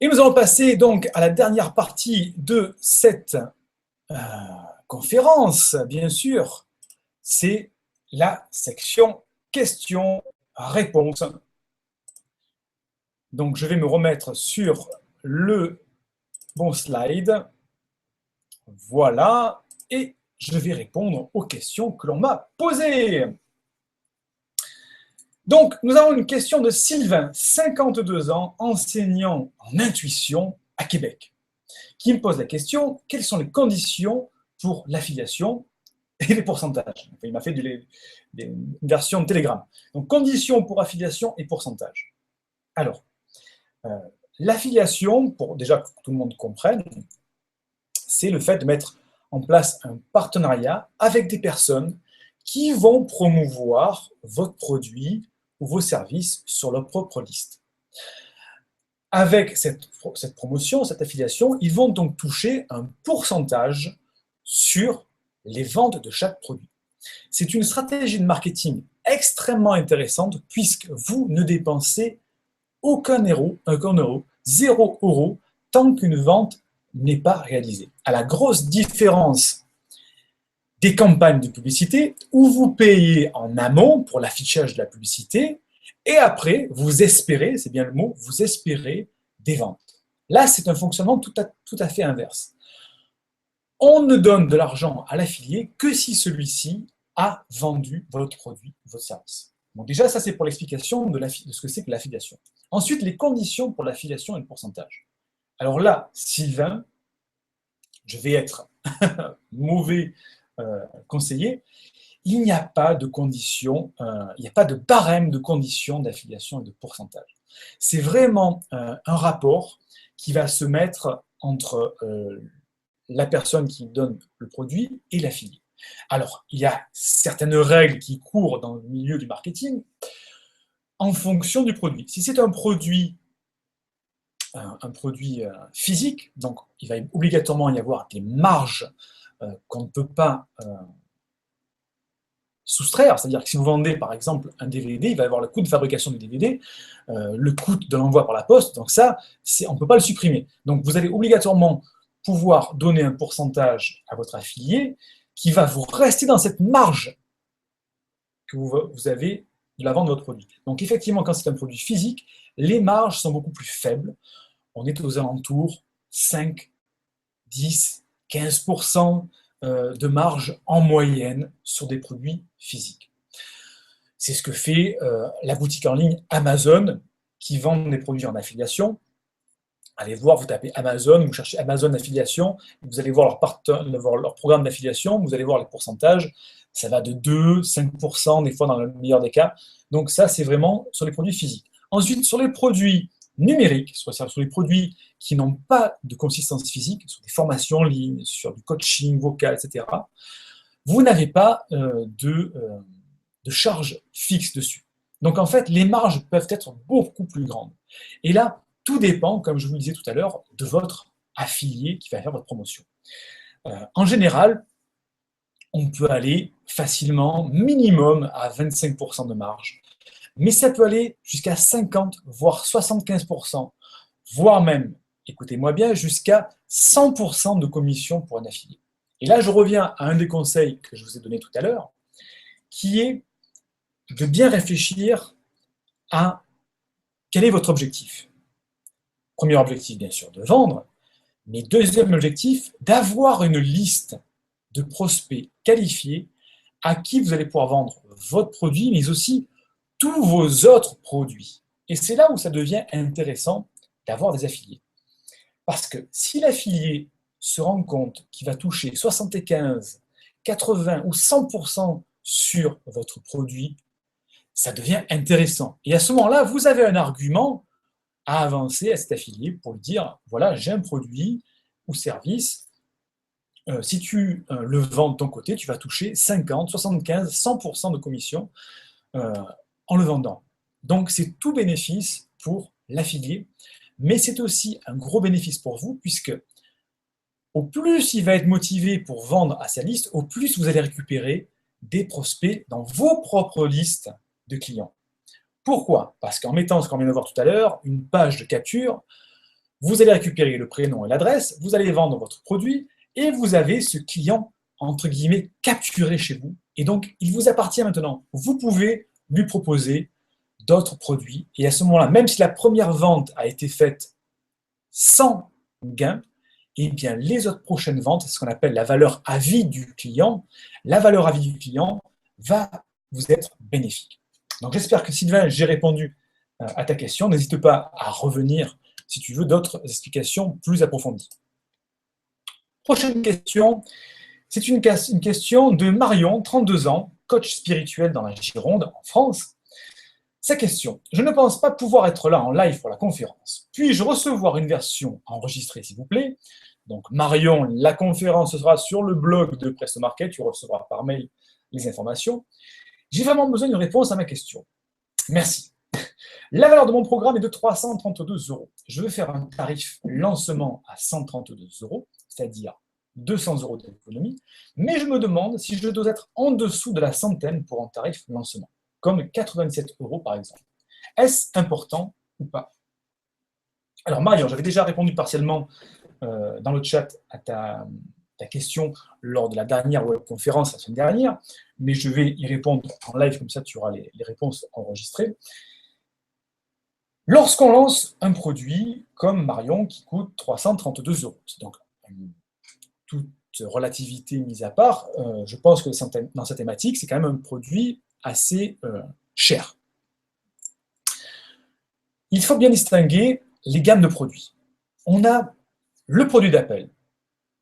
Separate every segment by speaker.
Speaker 1: Et nous allons passer donc à la dernière partie de cette euh, conférence, bien sûr. C'est la section questions-réponses. Donc, je vais me remettre sur le bon slide. Voilà. Et je vais répondre aux questions que l'on m'a posées. Donc, nous avons une question de Sylvain, 52 ans, enseignant en intuition à Québec, qui me pose la question, quelles sont les conditions pour l'affiliation et les pourcentages? Il m'a fait une version de Telegram. Donc, conditions pour affiliation et pourcentage. Alors, euh, l'affiliation, pour déjà que tout le monde comprenne, c'est le fait de mettre en place un partenariat avec des personnes qui vont promouvoir votre produit ou vos services sur leur propre liste. Avec cette promotion, cette affiliation, ils vont donc toucher un pourcentage sur les ventes de chaque produit. C'est une stratégie de marketing extrêmement intéressante puisque vous ne dépensez aucun euro, 0 euro, tant qu'une vente n'est pas réalisée. À la grosse différence des campagnes de publicité où vous payez en amont pour l'affichage de la publicité et après, vous espérez, c'est bien le mot, vous espérez des ventes. Là, c'est un fonctionnement tout à fait inverse. On ne donne de l'argent à l'affilié que si celui-ci a vendu votre produit, votre service. Donc déjà, ça c'est pour l'explication de ce que c'est que l'affiliation. Ensuite, les conditions pour l'affiliation et le pourcentage. Alors là, Sylvain, je vais être mauvais conseiller, il n'y a pas de conditions, il n'y a pas de barème de conditions d'affiliation et de pourcentage. C'est vraiment un rapport qui va se mettre entre la personne qui donne le produit et l'affilié. Alors, il y a certaines règles qui courent dans le milieu du marketing en fonction du produit. Si c'est un produit physique, donc il va obligatoirement y avoir des marges qu'on ne peut pas soustraire, c'est-à-dire que si vous vendez par exemple un DVD, il va y avoir le coût de fabrication du DVD, le coût de l'envoi par la poste, donc ça, on ne peut pas le supprimer. Donc vous allez obligatoirement pouvoir donner un pourcentage à votre affilié qui va vous rester dans cette marge que vous avez de la vente de votre produit. Donc effectivement, quand c'est un produit physique, les marges sont beaucoup plus faibles. On est aux alentours 5, 10, 15% de marge en moyenne sur des produits physiques. C'est ce que fait la boutique en ligne Amazon qui vend des produits en affiliation. Allez voir, vous tapez Amazon, vous cherchez Amazon affiliation, vous allez voir leur programme d'affiliation, vous allez voir les pourcentages, ça va de 2, 5%, des fois dans le meilleur des cas. Donc ça, c'est vraiment sur les produits physiques. Ensuite, sur les produits numériques, sur les produits qui n'ont pas de consistance physique, sur des formations en ligne, sur du coaching vocal, etc., vous n'avez pas de charge fixe dessus. Donc en fait, les marges peuvent être beaucoup plus grandes. Et là, tout dépend, comme je vous le disais tout à l'heure, de votre affilié qui va faire votre promotion. En général, on peut aller facilement, minimum à 25% de marge, mais ça peut aller jusqu'à 50, voire 75%, voire même, écoutez-moi bien, jusqu'à 100% de commission pour un affilié. Et là, je reviens à un des conseils que je vous ai donné tout à l'heure, qui est de bien réfléchir à quel est votre objectif. Premier objectif, bien sûr, de vendre, mais deuxième objectif, d'avoir une liste de prospects qualifiés à qui vous allez pouvoir vendre votre produit, mais aussi tous vos autres produits. Et c'est là où ça devient intéressant d'avoir des affiliés. Parce que si l'affilié se rend compte qu'il va toucher 75, 80 ou 100% sur votre produit, ça devient intéressant. Et à ce moment-là, vous avez un argument à avancer à cet affilié pour lui dire, voilà, j'ai un produit ou service, si tu le vends de ton côté, tu vas toucher 50, 75, 100% de commission euh, en le vendant. Donc c'est tout bénéfice pour l'affilié, mais c'est aussi un gros bénéfice pour vous, puisque au plus il va être motivé pour vendre à sa liste, au plus vous allez récupérer des prospects dans vos propres listes de clients. Pourquoi? Parce qu'en mettant, ce qu'on vient de voir tout à l'heure, une page de capture, Vous allez récupérer le prénom et l'adresse, vous allez vendre votre produit et vous avez ce client, entre guillemets, capturé chez vous. Et donc, il vous appartient maintenant. Vous pouvez lui proposer d'autres produits. Et à ce moment-là, même si la première vente a été faite sans gain, et bien les autres prochaines ventes, c'est ce qu'on appelle la valeur à vie du client, la valeur à vie du client va vous être bénéfique. Donc j'espère que Sylvain, j'ai répondu à ta question. N'hésite pas à revenir si tu veux d'autres explications plus approfondies. Prochaine question, c'est une question de Marion, 32 ans, coach spirituel dans la Gironde, en France. Sa question, je ne pense pas pouvoir être là en live pour la conférence. Puis-je recevoir une version enregistrée, s'il vous plaît? Donc Marion, la conférence sera sur le blog de Presto Market, tu recevras par mail les informations. J'ai vraiment besoin d'une réponse à ma question. Merci. La valeur de mon programme est de 332 €. Je veux faire un tarif lancement à 132 €, c'est-à-dire 200 € d'économie, mais je me demande si je dois être en dessous de la centaine pour un tarif lancement, comme 87 € par exemple. Est-ce important ou pas? Alors Marion, j'avais déjà répondu partiellement dans le chat à ta question lors de la dernière webconférence la semaine dernière, mais je vais y répondre en live, comme ça tu auras les réponses enregistrées. Lorsqu'on lance un produit comme Marion qui coûte 332 €, c'est donc toute relativité mise à part, je pense que dans cette thématique, c'est quand même un produit assez cher. Il faut bien distinguer les gammes de produits. On a le produit d'appel.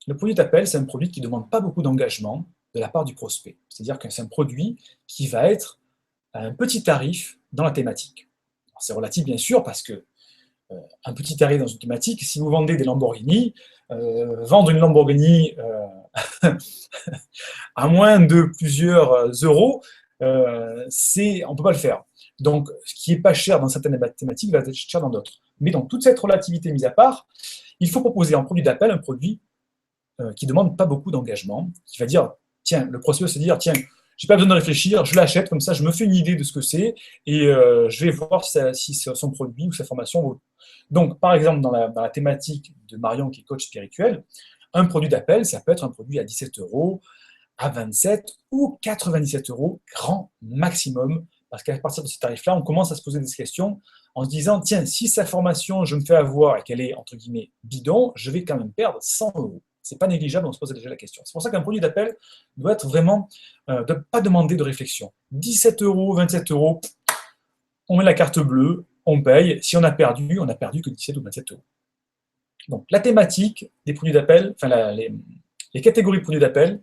Speaker 1: Le produit d'appel, c'est un produit qui ne demande pas beaucoup d'engagement de la part du prospect. C'est-à-dire que c'est un produit qui va être à un petit tarif dans la thématique. C'est relatif, bien sûr, parce que un petit tarif dans une thématique, si vous vendez des Lamborghini, vendre une Lamborghini à moins de plusieurs euros, on ne peut pas le faire. Donc, ce qui n'est pas cher dans certaines thématiques va être cher dans d'autres. Mais donc, toute cette relativité mise à part, il faut proposer en produit d'appel un produit qui ne demande pas beaucoup d'engagement, qui va dire, tiens, le prospect va se dire, tiens, j'ai pas besoin de réfléchir, je l'achète, comme ça je me fais une idée de ce que c'est et je vais voir si son produit ou sa formation vaut. Donc, par exemple, dans la thématique de Marion qui est coach spirituel, un produit d'appel, ça peut être un produit à 17 €, à 27 ou 97 € grand maximum, parce qu'à partir de ce tarif-là, on commence à se poser des questions en se disant, tiens, si sa formation, je me fais avoir et qu'elle est, entre guillemets, bidon, je vais quand même perdre 100 €. C'est pas négligeable, on se pose déjà la question. C'est pour ça qu'un produit d'appel doit être vraiment, ne pas demander de réflexion. 17 €, 27 €, on met la carte bleue, on paye. Si on a perdu que 17 ou 27 €. Donc la thématique des produits d'appel, enfin les catégories de produits d'appel,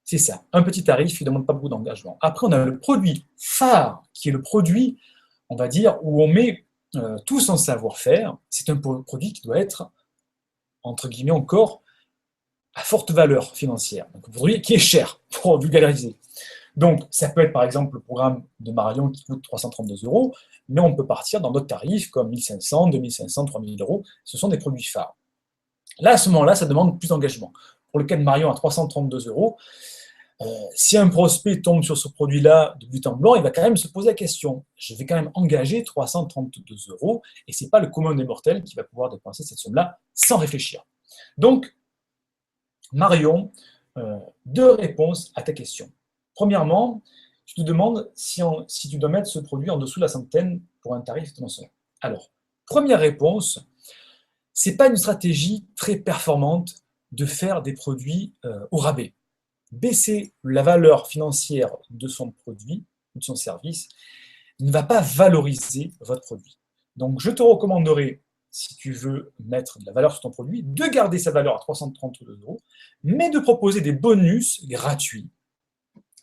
Speaker 1: c'est ça, un petit tarif qui ne demande pas beaucoup d'engagement. Après, on a le produit phare, qui est le produit, on va dire, où on met tout son savoir-faire. C'est un produit qui doit être, entre guillemets encore, à forte valeur financière, donc un produit qui est cher, pour vulgariser. Donc, ça peut être par exemple le programme de Marion qui coûte 332 €, mais on peut partir dans d'autres tarifs comme 1500, 2500, 3000 €. Ce sont des produits phares. Là, à ce moment-là, ça demande plus d'engagement. Pour le cas de Marion à 332 €, si un prospect tombe sur ce produit-là de but en blanc, il va quand même se poser la question, je vais quand même engager 332 €, et ce n'est pas le commun des mortels qui va pouvoir dépenser cette somme-là sans réfléchir. Donc, Marion, deux réponses à ta question. Premièrement, tu te demandes si tu dois mettre ce produit en dessous de la centaine pour un tarif mensuel. Alors, première réponse, ce n'est pas une stratégie très performante de faire des produits au rabais. Baisser la valeur financière de son produit ou de son service ne va pas valoriser votre produit. Donc, je te recommanderais, si tu veux mettre de la valeur sur ton produit, de garder sa valeur à 332 €, mais de proposer des bonus gratuits,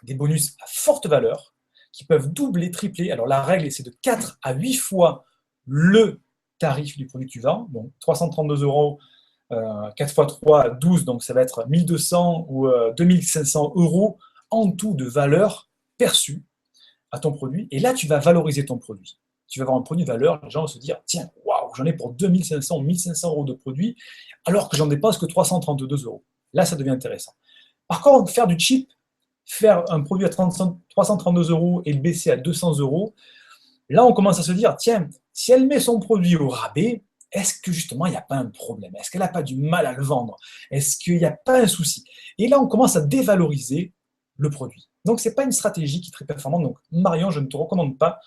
Speaker 1: des bonus à forte valeur, qui peuvent doubler, tripler. Alors la règle, c'est de 4 à 8 fois le tarif du produit que tu vends. Donc 332 €, 4 x 3, 12, donc ça va être 1200 ou 2500 € en tout de valeur perçue à ton produit. Et là, tu vas valoriser ton produit. Tu vas avoir un produit de valeur, les gens vont se dire, tiens, waouh, j'en ai pour 2500 ou 1500 € de produit, alors que j'en dépense que 332 €. Là, ça devient intéressant. Par contre, faire du cheap, faire un produit à 332 € et le baisser à 200 €, là, on commence à se dire, tiens, si elle met son produit au rabais, est-ce que justement il n'y a pas un problème? Est-ce qu'elle n'a pas du mal à le vendre? Est-ce qu'il n'y a pas un souci? Et là, on commence à dévaloriser le produit. Donc, ce n'est pas une stratégie qui est très performante. Donc, Marion, je ne te recommande pas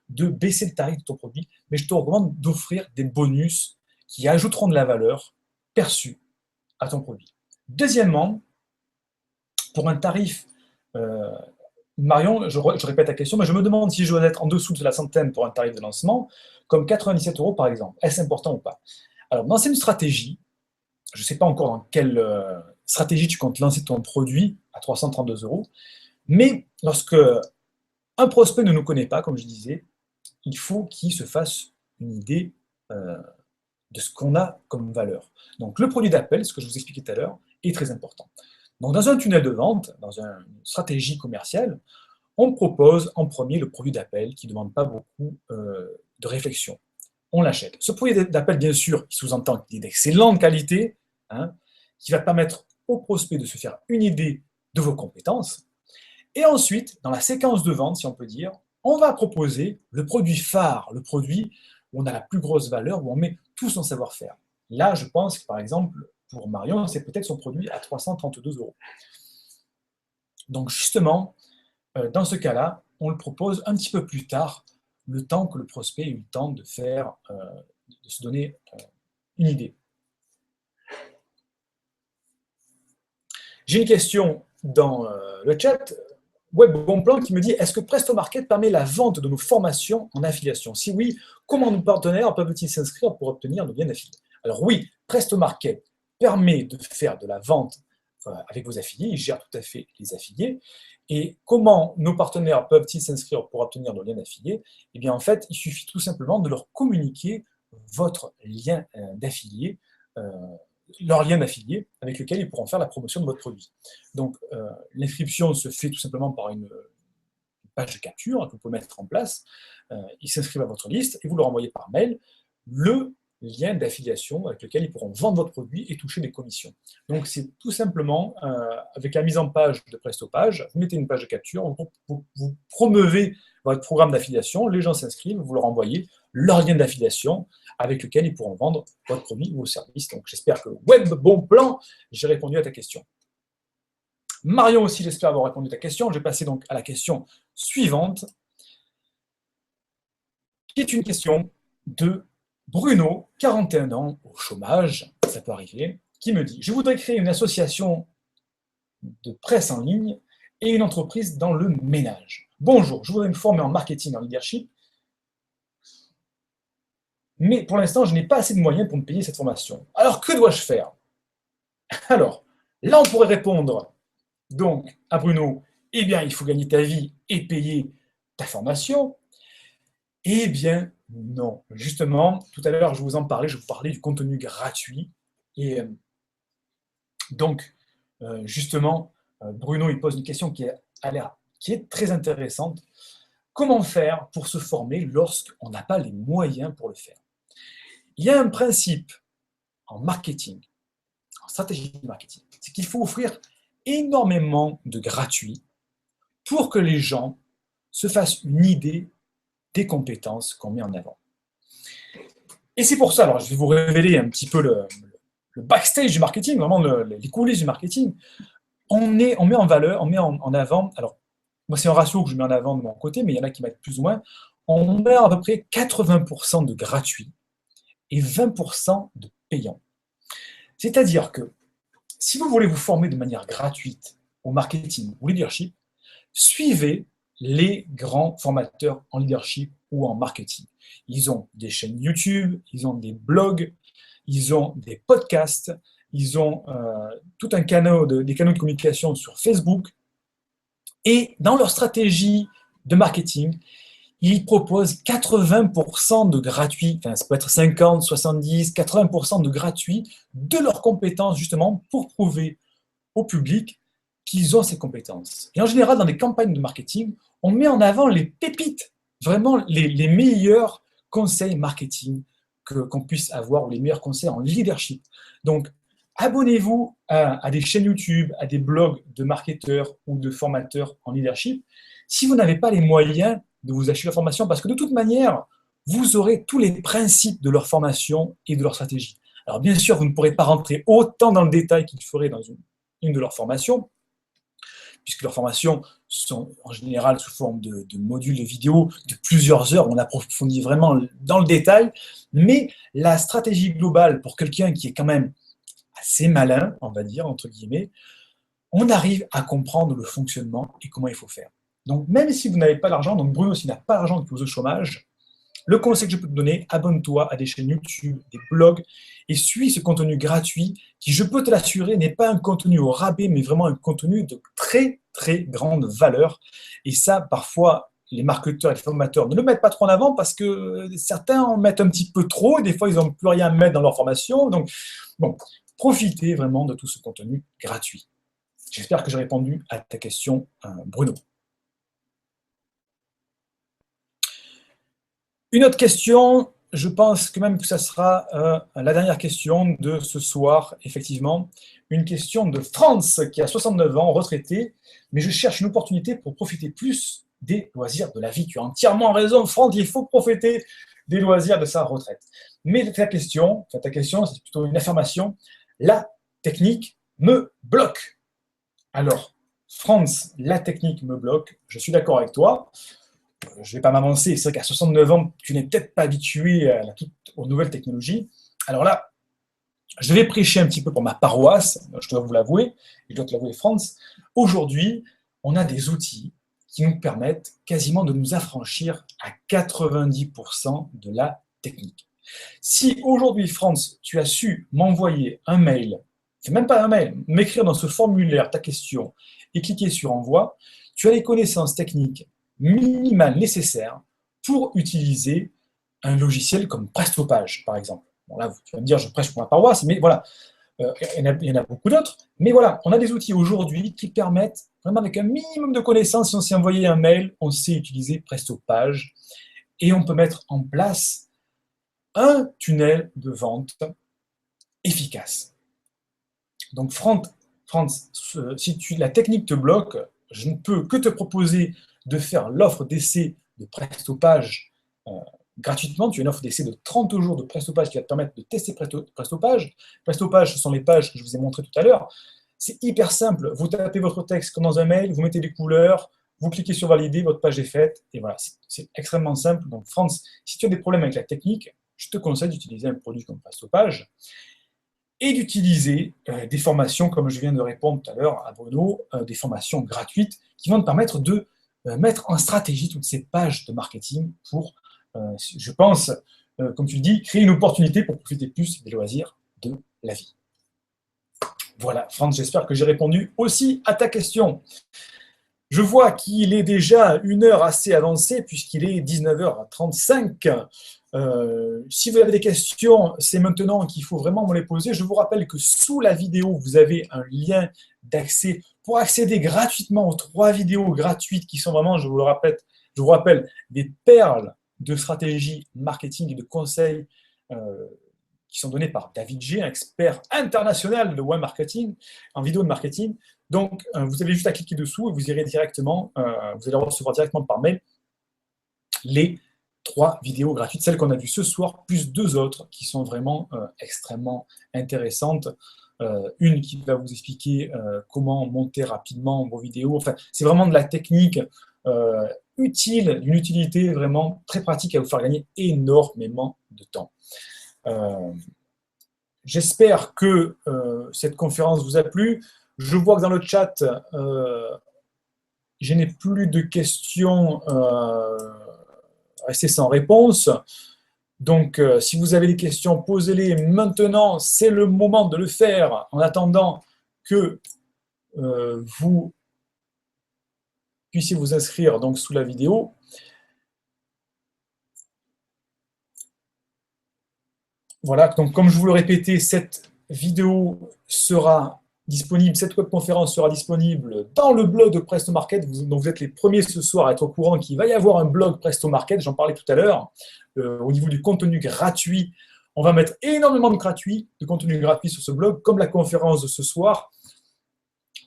Speaker 1: de baisser le tarif de ton produit, mais je te recommande d'offrir des bonus qui ajouteront de la valeur perçue à ton produit. Deuxièmement, pour un tarif, Marion, je répète ta question, mais je me demande si je dois être en dessous de la centaine pour un tarif de lancement, comme 97 € par exemple. Est-ce important ou pas? Alors, dans une stratégie, je ne sais pas encore dans quelle stratégie tu comptes lancer ton produit à 332 €, mais lorsque un prospect ne nous connaît pas, comme je disais, il faut qu'il se fasse une idée de ce qu'on a comme valeur. Donc, le produit d'appel, ce que je vous expliquais tout à l'heure, est très important. Donc, dans un tunnel de vente, dans une stratégie commerciale, on propose en premier le produit d'appel qui ne demande pas beaucoup de réflexion. On l'achète. Ce produit d'appel, bien sûr, il sous-entend qu'il est d'excellente qualité, hein, qui va permettre au prospect de se faire une idée de vos compétences. Et ensuite, dans la séquence de vente, si on peut dire, on va proposer le produit phare, le produit où on a la plus grosse valeur, où on met tout son savoir-faire. Là, je pense que, par exemple, pour Marion, c'est peut-être son produit à 332 €. Donc, justement, dans ce cas-là, on le propose un petit peu plus tard, le temps que le prospect ait eu le temps de faire, de se donner une idée. J'ai une question dans le chat, Web Bonplan, qui me dit: est-ce que Presto Market permet la vente de nos formations en affiliation? Si oui, comment nos partenaires peuvent-ils s'inscrire pour obtenir nos liens d'affiliés? Alors oui, Presto Market permet de faire de la vente avec vos affiliés, il gère tout à fait les affiliés. Et comment nos partenaires peuvent-ils s'inscrire pour obtenir nos liens d'affiliés? Eh bien, en fait, il suffit tout simplement de leur communiquer votre lien d'affilié, leur lien d'affilié avec lequel ils pourront faire la promotion de votre produit. Donc, l'inscription se fait tout simplement par une page de capture que vous pouvez mettre en place. Ils s'inscrivent à votre liste et vous leur envoyez par mail le lien d'affiliation avec lequel ils pourront vendre votre produit et toucher des commissions. Donc, c'est tout simplement, avec la mise en page de PrestoPage, vous mettez une page de capture, vous promeuvez votre programme d'affiliation, les gens s'inscrivent, vous leur envoyez leur lien d'affiliation avec lequel ils pourront vendre votre produit ou vos services. Donc, j'espère que Web Bonplan, j'ai répondu à ta question. Marion aussi, j'espère avoir répondu à ta question. Je vais passer donc à la question suivante, qui est une question de Bruno, 41 ans, au chômage, ça peut arriver, qui me dit: je voudrais créer une association de presse en ligne et une entreprise dans le ménage. Bonjour, je voudrais me former en marketing, en leadership, mais pour l'instant, je n'ai pas assez de moyens pour me payer cette formation. Alors, que dois-je faire? Alors, là, on pourrait répondre donc à Bruno: eh bien, il faut gagner ta vie et payer ta formation. Eh bien, non. Justement, tout à l'heure, je vous en parlais, je vous parlais du contenu gratuit. Et donc, justement, Bruno, il pose une question qui est très intéressante. Comment faire pour se former lorsqu'on n'a pas les moyens pour le faire? Il y a un principe en marketing, en stratégie de marketing, c'est qu'il faut offrir énormément de gratuit pour que les gens se fassent une idée des compétences qu'on met en avant. Et c'est pour ça, alors je vais vous révéler un petit peu le backstage du marketing, vraiment les coulisses du marketing. On met en valeur, on met en avant, alors moi c'est un ratio que je mets en avant de mon côté, mais il y en a qui mettent plus ou moins, on met à peu près 80% de gratuit et 20% de payant. C'est-à-dire que si vous voulez vous former de manière gratuite au marketing ou leadership, suivez les grands formateurs en leadership ou en marketing. Ils ont des chaînes YouTube, ils ont des blogs, ils ont des podcasts, ils ont tout un des canaux de communication sur Facebook. Et dans leur stratégie de marketing, ils proposent 80% de gratuit, enfin ça peut être 50, 70, 80% de gratuit de leurs compétences justement pour prouver au public qu'ils ont ces compétences. Et en général, dans des campagnes de marketing, on met en avant les pépites, vraiment les meilleurs conseils marketing qu'on puisse avoir, ou les meilleurs conseils en leadership. Donc, abonnez-vous à des chaînes YouTube, à des blogs de marketeurs ou de formateurs en leadership, si vous n'avez pas les moyens de vous acheter la formation, parce que de toute manière, vous aurez tous les principes de leur formation et de leur stratégie. Alors bien sûr, vous ne pourrez pas rentrer autant dans le détail qu'ils feraient dans une de leurs formations, puisque leurs formations sont en général sous forme de modules de vidéo de plusieurs heures, on approfondit vraiment dans le détail, mais la stratégie globale pour quelqu'un qui est quand même assez malin, on va dire, entre guillemets, on arrive à comprendre le fonctionnement et comment il faut faire. Donc même si vous n'avez pas d'argent, donc Bruno, s'il n'a pas d'argent qui vous au chômage, le conseil que je peux te donner, abonne-toi à des chaînes YouTube, des blogs, et suis ce contenu gratuit qui, je peux te l'assurer, n'est pas un contenu au rabais, mais vraiment un contenu de très, très grande valeur. Et ça, parfois, les marketeurs et les formateurs ne le mettent pas trop en avant parce que certains en mettent un petit peu trop, et des fois, ils n'ont plus rien à mettre dans leur formation. Donc, bon, profitez vraiment de tout ce contenu gratuit. J'espère que j'ai répondu à ta question, Bruno. Une autre question, je pense quand même que ça sera la dernière question de ce soir, effectivement. Une question de Franz, qui a 69 ans, retraité, mais je cherche une opportunité pour profiter plus des loisirs de la vie. Tu as entièrement raison, Franz, il faut profiter des loisirs de sa retraite. Mais ta question, c'est plutôt une affirmation, la technique me bloque. Alors, Franz, la technique me bloque, je suis d'accord avec toi. Je ne vais pas m'avancer, c'est vrai qu'à 69 ans, tu n'es peut-être pas habitué aux nouvelles technologies. Alors là, je vais prêcher un petit peu pour ma paroisse, je dois vous l'avouer, et je dois te l'avouer, Franz. Aujourd'hui, on a des outils qui nous permettent quasiment de nous affranchir à 90% de la technique. Si aujourd'hui, Franz, tu as su m'envoyer un mail, c'est même pas un mail, m'écrire dans ce formulaire ta question et cliquer sur envoi, tu as les connaissances techniques minimales nécessaires pour utiliser un logiciel comme Prestopage, par exemple. Bon, là, tu vas me dire, je prêche pour ma paroisse, mais voilà, il y en a beaucoup d'autres. Mais voilà, on a des outils aujourd'hui qui permettent, vraiment avec un minimum de connaissances, si on s'est envoyé un mail, on sait utiliser Prestopage et on peut mettre en place un tunnel de vente efficace. Donc, Franz, si la technique te bloque, je ne peux que te proposer de faire l'offre d'essai de Prestopage gratuitement. Tu as une offre d'essai de 30 jours de Prestopage qui va te permettre de tester Prestopage. Prestopage, ce sont les pages que je vous ai montrées tout à l'heure. C'est hyper simple. Vous tapez votre texte comme dans un mail, vous mettez des couleurs, vous cliquez sur valider, votre page est faite. Et voilà, c'est extrêmement simple. Donc, Franz, si tu as des problèmes avec la technique, je te conseille d'utiliser un produit comme Prestopage et d'utiliser des formations, comme je viens de répondre tout à l'heure à Bruno, des formations gratuites qui vont te permettre de mettre en stratégie toutes ces pages de marketing pour, je pense, comme tu le dis, créer une opportunité pour profiter plus des loisirs de la vie. Voilà, Franz, j'espère que j'ai répondu aussi à ta question. Je vois qu'il est déjà une heure assez avancée puisqu'il est 19h35. Si vous avez des questions, c'est maintenant qu'il faut vraiment me les poser. Je vous rappelle que sous la vidéo, vous avez un lien d'accès pour accéder gratuitement aux 3 vidéos gratuites qui sont vraiment, je vous rappelle, des perles de stratégie marketing et de conseils qui sont donnés par David G, un expert international de web marketing, en vidéo de marketing. Donc, vous avez juste à cliquer dessous et vous irez directement, vous allez recevoir directement par mail les 3 vidéos gratuites, celles qu'on a vues ce soir, plus 2 autres qui sont vraiment extrêmement intéressantes. Une qui va vous expliquer comment monter rapidement vos vidéos. Enfin, c'est vraiment de la technique utile, d'une utilité vraiment très pratique à vous faire gagner énormément de temps. J'espère que cette conférence vous a plu. Je vois que dans le chat, je n'ai plus de questions restées sans réponse. Donc, si vous avez des questions, posez-les maintenant. C'est le moment de le faire en attendant que vous puissiez vous inscrire donc, sous la vidéo. Voilà, donc comme je vous le répétais, cette vidéo sera disponible, cette webconférence sera disponible dans le blog de Presto Market. Donc vous êtes les premiers ce soir à être au courant qu'il va y avoir un blog Presto Market, j'en parlais tout à l'heure. Au niveau du contenu gratuit, on va mettre énormément de contenu gratuit sur ce blog, comme la conférence de ce soir,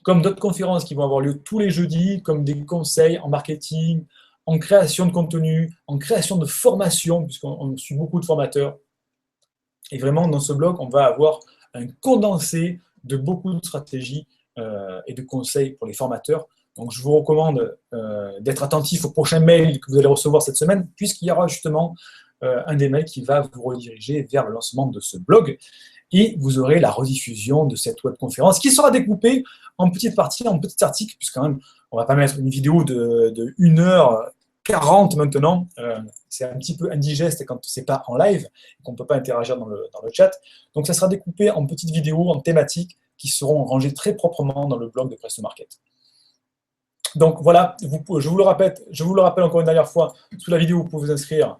Speaker 1: comme d'autres conférences qui vont avoir lieu tous les jeudis, comme des conseils en marketing, en création de contenu, en création de formation, puisqu'on suit beaucoup de formateurs. Et vraiment, dans ce blog, on va avoir un condensé de beaucoup de stratégies et de conseils pour les formateurs. Donc, je vous recommande d'être attentif au prochain mail que vous allez recevoir cette semaine, puisqu'il y aura justement un des mails qui va vous rediriger vers le lancement de ce blog. Et vous aurez la rediffusion de cette webconférence qui sera découpée en petites parties, en petits articles, puisque quand même, on ne va pas mettre une vidéo de 1h40 maintenant. C'est un petit peu indigeste quand ce n'est pas en live, et qu'on ne peut pas interagir dans le chat. Donc, ça sera découpé en petites vidéos, en thématiques, qui seront rangées très proprement dans le blog de Presto Market. Donc voilà, je vous le rappelle encore une dernière fois, sous la vidéo, vous pouvez vous inscrire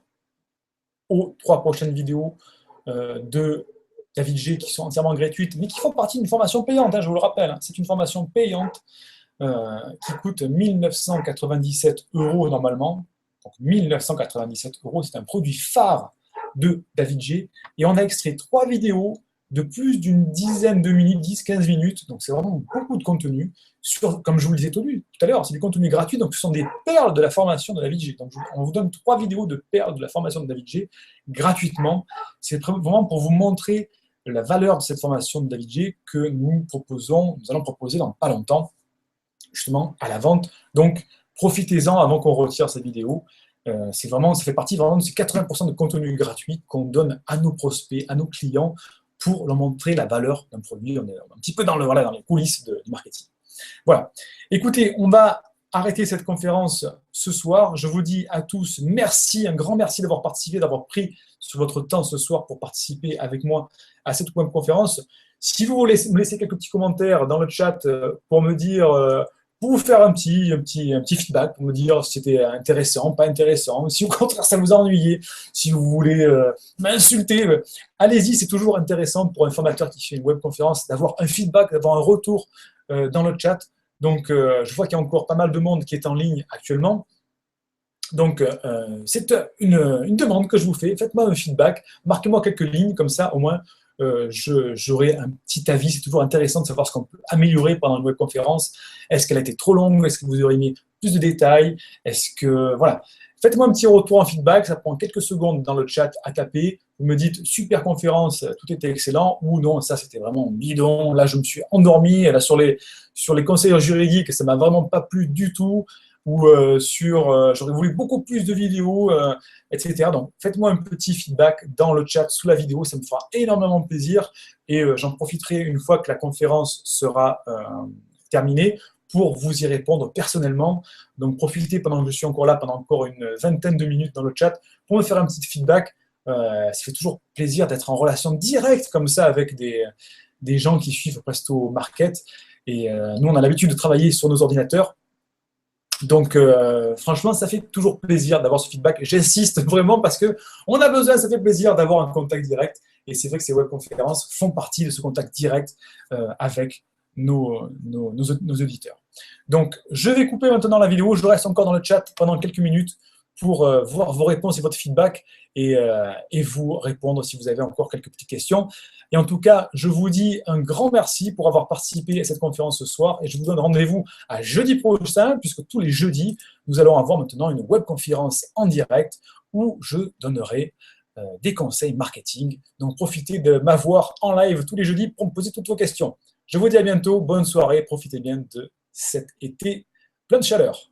Speaker 1: aux 3 prochaines vidéos de David G qui sont entièrement gratuites, mais qui font partie d'une formation payante, hein, je vous le rappelle. Hein, c'est une formation payante qui coûte 1 997 € normalement. Donc 1 997 €, c'est un produit phare de David G. Et on a extrait 3 vidéos de plus d'une dizaine de minutes, 10-15 minutes. Donc c'est vraiment beaucoup de contenu. Comme je vous le disais tout à l'heure, c'est du contenu gratuit, donc ce sont des perles de la formation de David G. Donc on vous donne 3 vidéos de perles de la formation de David G gratuitement. C'est vraiment pour vous montrer la valeur de cette formation de David G que nous allons proposer dans pas longtemps, justement à la vente. Donc profitez-en avant qu'on retire cette vidéo. Ça fait partie vraiment de ces 80% de contenu gratuit qu'on donne à nos prospects, à nos clients, pour leur montrer la valeur d'un produit. On est un petit peu dans les coulisses du marketing. Voilà. Écoutez, on va arrêter cette conférence ce soir. Je vous dis à tous merci, un grand merci d'avoir participé, d'avoir pris sur votre temps ce soir pour participer avec moi à cette webconférence. Si vous voulez me laisser quelques petits commentaires dans le chat pour me dire, pour vous faire un petit feedback, pour me dire si c'était intéressant, pas intéressant, si au contraire ça vous a ennuyé, si vous voulez m'insulter, allez-y, c'est toujours intéressant pour un formateur qui fait une webconférence d'avoir un feedback, d'avoir un retour dans le chat. Donc, je vois qu'il y a encore pas mal de monde qui est en ligne actuellement. Donc, c'est une demande que je vous fais. Faites-moi un feedback, marquez-moi quelques lignes, comme ça, au moins, j'aurai un petit avis. C'est toujours intéressant de savoir ce qu'on peut améliorer pendant une webconférence. Est-ce qu'elle a été trop longue? Est-ce que vous auriez mis plus de détails? Voilà. Faites-moi un petit retour en feedback, ça prend quelques secondes dans le chat à taper. Vous me dites super conférence, tout était excellent, ou non, ça c'était vraiment bidon, là je me suis endormi, là sur les conseils juridiques, ça m'a vraiment pas plu du tout, ou j'aurais voulu beaucoup plus de vidéos, etc. Donc faites-moi un petit feedback dans le chat sous la vidéo, ça me fera énormément plaisir, et j'en profiterai une fois que la conférence sera terminée pour vous y répondre personnellement. Donc, profitez pendant que je suis encore là, pendant encore une vingtaine de minutes dans le chat, pour me faire un petit feedback. Ça fait toujours plaisir d'être en relation directe comme ça avec des gens qui suivent Presto Market. Et nous, on a l'habitude de travailler sur nos ordinateurs. Donc, franchement, ça fait toujours plaisir d'avoir ce feedback. J'insiste vraiment parce qu'on a besoin, ça fait plaisir d'avoir un contact direct. Et c'est vrai que ces webconférences font partie de ce contact direct avec nos auditeurs. Donc, je vais couper maintenant la vidéo. Je reste encore dans le chat pendant quelques minutes pour voir vos réponses et votre feedback et vous répondre si vous avez encore quelques petites questions. Et en tout cas, je vous dis un grand merci pour avoir participé à cette conférence ce soir et je vous donne rendez-vous à jeudi prochain puisque tous les jeudis, nous allons avoir maintenant une webconférence en direct où je donnerai des conseils marketing. Donc, profitez de m'avoir en live tous les jeudis pour me poser toutes vos questions. Je vous dis à bientôt, bonne soirée, profitez bien de cet été plein de chaleur.